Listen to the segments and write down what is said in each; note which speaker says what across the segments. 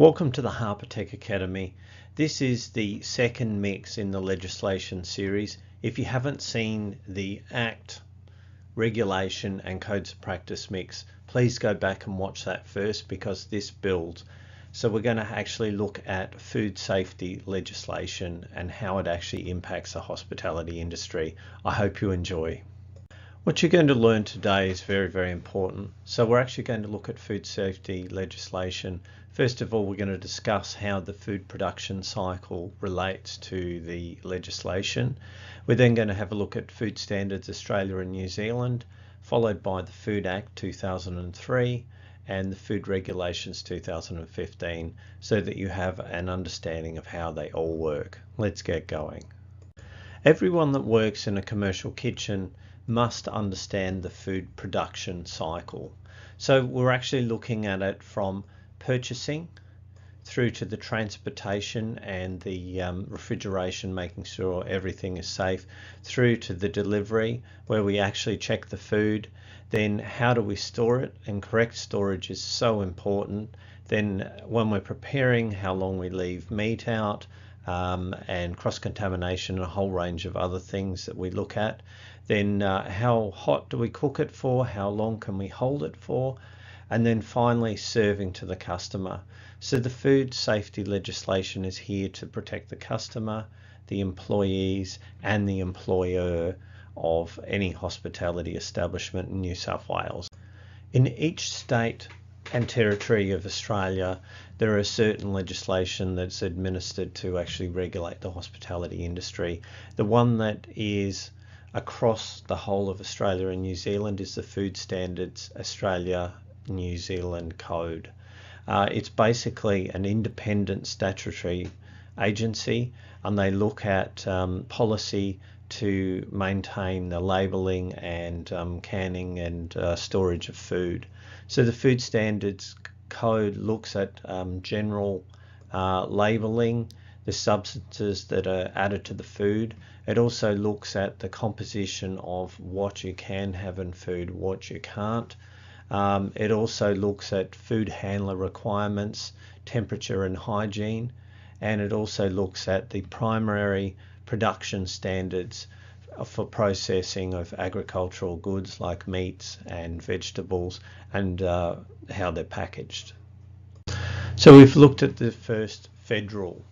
Speaker 1: Welcome to the Harper-Tech Academy. This is the second mix in the legislation series. If you haven't seen the Act, Regulation and Codes of Practice mix, please go back and watch that first because this builds. So we're going to actually look at food safety legislation and how it actually impacts the hospitality industry. I hope you enjoy. What you're going to learn today is very, very important. So we're actually going to look at food safety legislation. First of all, we're going to discuss how the food production cycle relates to the legislation. We're then going to have a look at Food Standards Australia and New Zealand, followed by the Food Act 2003 and the Food Regulations 2015, so that you have an understanding of how they all work. Let's get going. Everyone that works in a commercial kitchen must understand the food production cycle. So we're actually looking at it from purchasing through to the transportation and the refrigeration, making sure everything is safe, through to the delivery where we actually check the food. Then how do we store it? And correct storage is so important. Then when we're preparing, how long we leave meat out, and cross-contamination and a whole range of other things that we look at. Then how hot do we cook it for? How long can we hold it for? And then finally serving to the customer. So the food safety legislation is here to protect the customer, the employees and the employer of any hospitality establishment in New South Wales. In each state and territory of Australia, there are certain legislation that's administered to actually regulate the hospitality industry. The one that is across the whole of Australia and New Zealand is the Food Standards Australia New Zealand Code. It's basically an independent statutory agency, and they look at policy to maintain the labelling and canning and storage of food. So the Food Standards Code looks at general labelling, the substances that are added to the food. It also looks at the composition of what you can have in food, what you can't. It also looks at food handler requirements, temperature and hygiene, and it also looks at the primary production standards for processing of agricultural goods like meats and vegetables, and how they're packaged. So we've looked at the first federal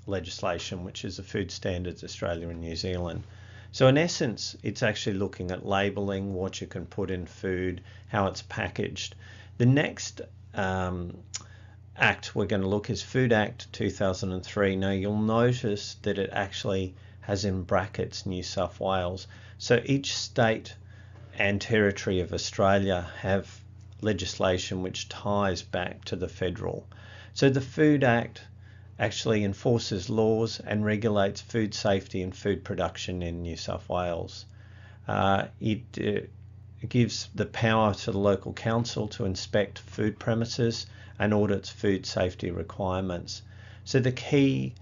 Speaker 1: legislation, which is the Food Standards Australia and New Zealand. So in essence, it's actually looking at labelling, what you can put in food, how it's packaged. The next act we're going to look is Food Act 2003. Now you'll notice that it actually has in brackets New South Wales. So each state and territory of Australia have legislation which ties back to the federal. So the Food Act actually enforces laws and regulates food safety and food production in New South Wales. It gives the power to the local council to inspect food premises and audits food safety requirements. So the key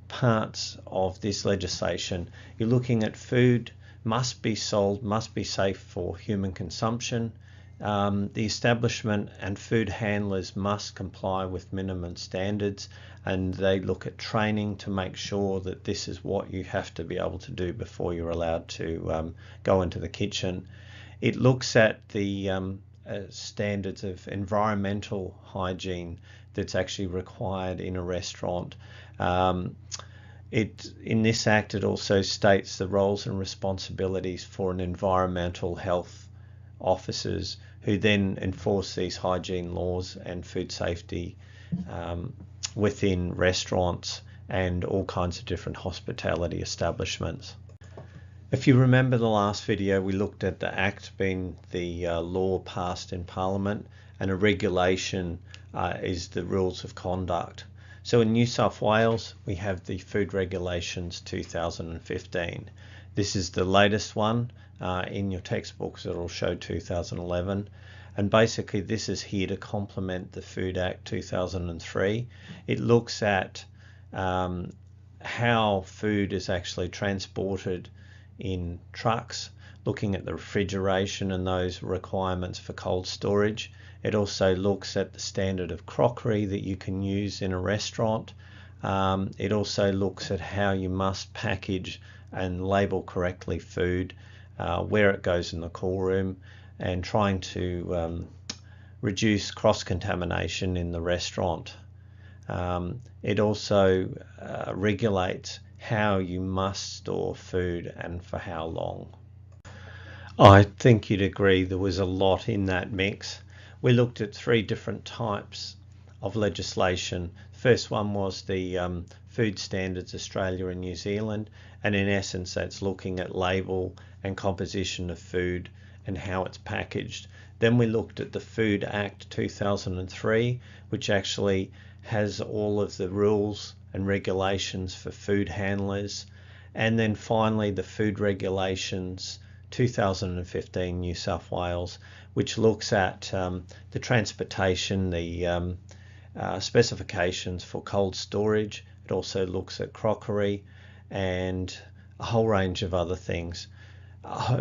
Speaker 1: parts of this legislation, you're looking at food must be sold, must be safe for human consumption. The establishment and food handlers must comply with minimum standards, and they look at training to make sure that this is what you have to be able to do before you're allowed to go into the kitchen. It looks at the standards of environmental hygiene that's actually required in a restaurant. In this act, it also states the roles and responsibilities for an environmental health officers who then enforce these hygiene laws and food safety within restaurants and all kinds of different hospitality establishments. If you remember the last video, we looked at the Act being the law passed in Parliament, and a regulation is the rules of conduct. So in New South Wales, we have the Food Regulations 2015. This is the latest one. In your textbooks it'll show 2011, and basically this is here to complement the Food Act 2003. It looks at how food is actually transported in trucks, looking at the refrigeration and those requirements for cold storage. It also looks at the standard of crockery that you can use in a restaurant. It also looks at how you must package and label correctly food, where it goes in the cool room, and trying to reduce cross-contamination in the restaurant. It also regulates how you must store food and for how long. I think you'd agree there was a lot in that mix. We looked at 3 different types of legislation. The first one was the Food Standards Australia and New Zealand, and in essence that's looking at label and composition of food and how it's packaged. Then we looked at the Food Act 2003, which actually has all of the rules and regulations for food handlers. And then finally the Food Regulations 2015 New South Wales, which looks at the transportation, the specifications for cold storage. It also looks at crockery and a whole range of other things.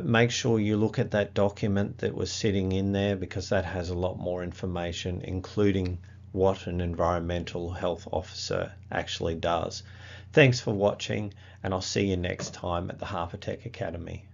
Speaker 1: Make sure you look at that document that was sitting in there, because that has a lot more information, including what an environmental health officer actually does. Thanks for watching, and I'll see you next time at the Harper Tech Academy.